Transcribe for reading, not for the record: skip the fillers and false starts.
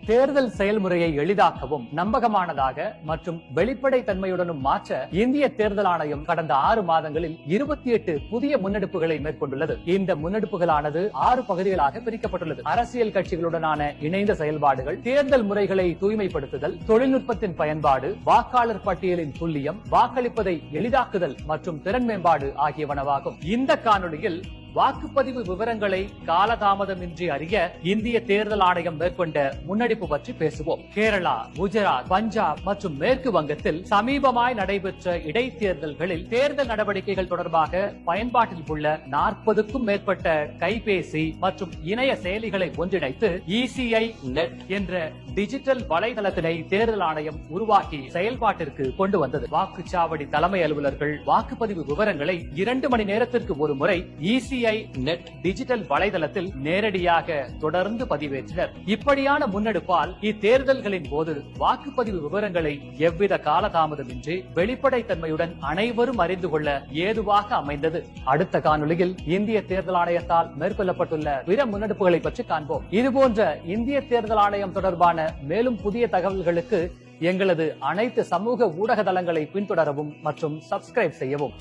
தேர்தல் செயல்முறையை எளிதாக்கவும் நம்பகமானதாக மற்றும் வெளிப்படை தன்மையுடனும் மாற்ற இந்திய தேர்தல் ஆணையம் கடந்த 6 மாதங்களில் 28 புதிய முன்னெடுப்புகளை மேற்கொண்டுள்ளது. இந்த முன்னெடுப்புகளானது 6 பகுதிகளாக பிரிக்கப்பட்டுள்ளது. அரசியல் கட்சிகளுடனான இணைந்த செயல்பாடுகள், தேர்தல் முறைகளை தூய்மைப்படுத்துதல், தொழில்நுட்பத்தின் பயன்பாடு, வாக்காளர் பட்டியலின் துல்லியம், வாக்களிப்பதை எளிதாக்குதல் மற்றும் திறன் மேம்பாடு ஆகியவனவாகும். இந்த காணொளியில் வாக்குப்பதிவு விவரங்களை காலதாமதமின்றி அறிய இந்திய தேர்தல் ஆணையம் மேற்கொண்ட முன்னெடுப்பு பற்றி பேசுவோம். கேரளா, குஜராத், பஞ்சாப் மற்றும் மேற்கு வங்கத்தில் சமீபமாய் நடைபெற்ற இடைத்தேர்தல்களில் தேர்தல் நடவடிக்கைகள் தொடர்பாக பயன்பாட்டில் உள்ள 40க்கும் மேற்பட்ட கைபேசி மற்றும் இணைய செயலிகளை ஒன்றிணைத்து ECI நெட் என்ற டிஜிட்டல் வலைதளத்தினை தேர்தல் ஆணையம் உருவாக்கி செயல்பாட்டிற்கு கொண்டு வந்தது. வாக்குச்சாவடி தலைமை அலுவலர்கள் வாக்குப்பதிவு விவரங்களை 2 மணி நேரத்திற்கு ஒரு முறை ECI நெட் டிஜிட்டல் வலைதளத்தில் நேரடியாக தொடர்ந்து பதிவேற்றினர். இப்படியான முன்னெடுப்பால் இத்தேர்தல்களின் போது வாக்குப்பதிவு விவரங்களை எவ்வித காலதாமதமின்றி வெளிப்படைத்தன்மையுடன் அனைவரும் அறிந்து கொள்ள ஏதுவாக அமைந்தது. அடுத்த காணொளியில் இந்திய தேர்தல் ஆணையத்தால் மேற்கொள்ளப்பட்டுள்ள பிற முன்னெடுப்புகளை பற்றி காண்போம். இதுபோன்ற இந்திய தேர்தல் ஆணையம் தொடர்பான மேலும் புதிய தகவல்களுக்கு எங்களது அனைத்து சமூக ஊடக தளங்களை பின்தொடரவும் மற்றும் சப்ஸ்கிரைப் செய்யவும்.